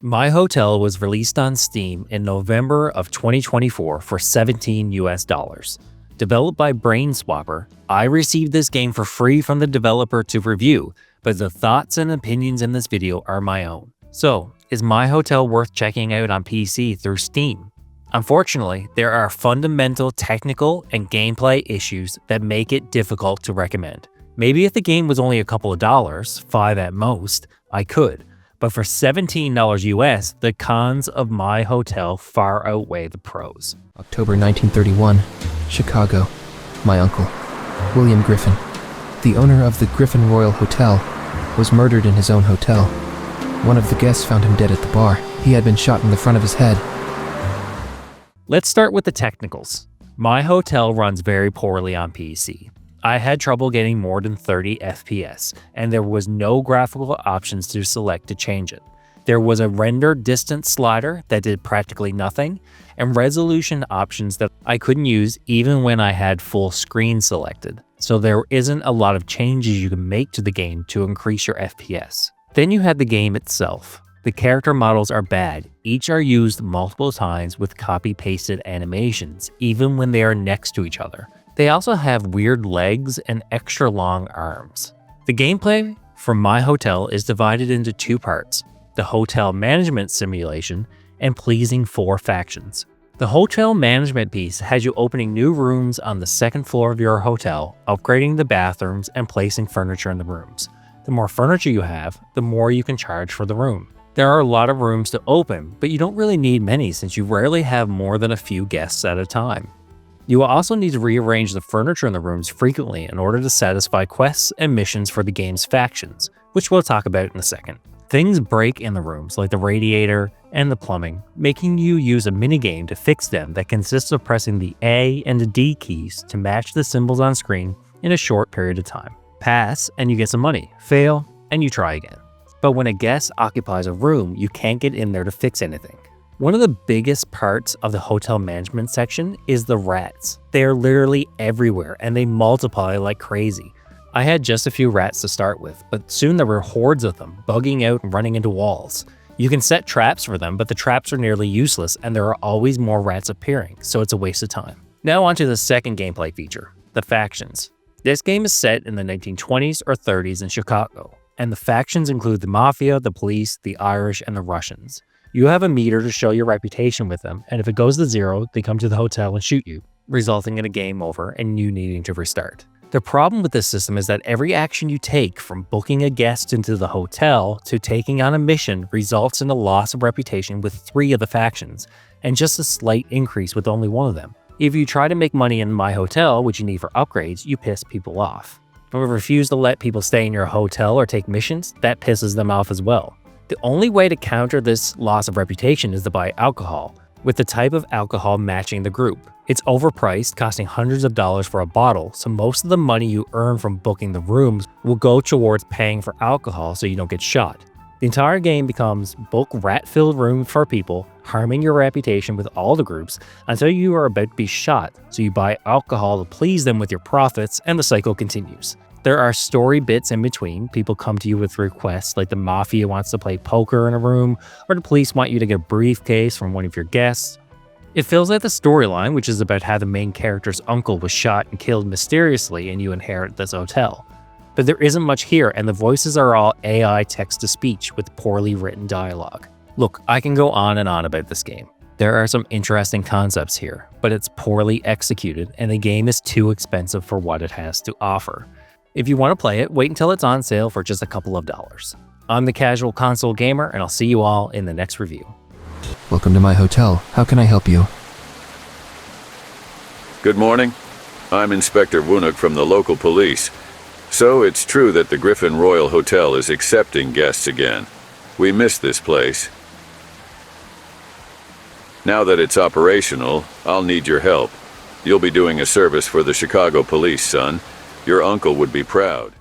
My Hotel was released on Steam in November of 2024 for $17 US. Developed by Brainswapper, I received this game for free from the developer to review, but the thoughts and opinions in this video are my own. So, is My Hotel worth checking out on PC through Steam? Unfortunately, there are fundamental technical and gameplay issues that make it difficult to recommend. Maybe if the game was only a couple of dollars, $5 at most, I could. But for $17 US, the cons of My Hotel far outweigh the pros. October 1931, Chicago. My uncle, William Griffin, the owner of the Griffin Royal Hotel, was murdered in his own hotel. One of the guests found him dead at the bar. He had been shot in the front of his head. Let's start with the technicals. My Hotel runs very poorly on PC. I had trouble getting more than 30 FPS, and there was no graphical options to select to change it. There was a render distance slider that did practically nothing, and resolution options that I couldn't use even when I had full screen selected. So there isn't a lot of changes you can make to the game to increase your FPS. Then you had the game itself. The character models are bad. Each are used multiple times with copy-pasted animations, even when they are next to each other. They also have weird legs and extra long arms. The gameplay for My Hotel is divided into two parts: the hotel management simulation and pleasing 4 factions. The hotel management piece has you opening new rooms on the second floor of your hotel, upgrading the bathrooms, and placing furniture in the rooms. The more furniture you have, the more you can charge for the room. There are a lot of rooms to open, but you don't really need many since you rarely have more than a few guests at a time. You will also need to rearrange the furniture in the rooms frequently in order to satisfy quests and missions for the game's factions, which we'll talk about in a second. Things break in the rooms, like the radiator and the plumbing, making you use a minigame to fix them that consists of pressing the A and the D keys to match the symbols on screen in a short period of time. Pass and you get some money, fail and you try again. But when a guest occupies a room, you can't get in there to fix anything. One of the biggest parts of the hotel management section is the rats. They are literally everywhere and they multiply like crazy. I had just a few rats to start with, but soon there were hordes of them, bugging out and running into walls. You can set traps for them, but the traps are nearly useless and there are always more rats appearing, so it's a waste of time. Now onto the second gameplay feature, the factions. This game is set in the 1920s or 30s in Chicago, and the factions include the Mafia, the police, the Irish, and the Russians. You have a meter to show your reputation with them, and if it goes to 0, they come to the hotel and shoot you, resulting in a game over and you needing to restart. The problem with this system is that every action you take, from booking a guest into the hotel to taking on a mission, results in a loss of reputation with 3 of the factions, and just a slight increase with only one of them. If you try to make money in My Hotel, which you need for upgrades, you piss people off. If you refuse to let people stay in your hotel or take missions, that pisses them off as well. The only way to counter this loss of reputation is to buy alcohol, with the type of alcohol matching the group. It's overpriced, costing hundreds of dollars for a bottle, so most of the money you earn from booking the rooms will go towards paying for alcohol so you don't get shot. The entire game becomes book rat-filled rooms for people, harming your reputation with all the groups until you are about to be shot, so you buy alcohol to please them with your profits, and the cycle continues. There are story bits in between. People come to you with requests, like the Mafia wants to play poker in a room, or the police want you to get a briefcase from one of your guests. It feels like the storyline, which is about how the main character's uncle was shot and killed mysteriously and you inherit this hotel. But there isn't much here, and the voices are all AI text-to-speech with poorly written dialogue. Look, I can go on and on about this game. There are some interesting concepts here, but it's poorly executed and the game is too expensive for what it has to offer. If you want to play it, wait until it's on sale for just a couple of dollars. I'm the Casual Console Gamer, and I'll see you all in the next review. Welcome to My Hotel. How can I help you? Good morning. I'm Inspector Wunuk from the local police. So it's true that the Griffin Royal Hotel is accepting guests again. We miss this place. Now that it's operational, I'll need your help. You'll be doing a service for the Chicago police, son. Your uncle would be proud.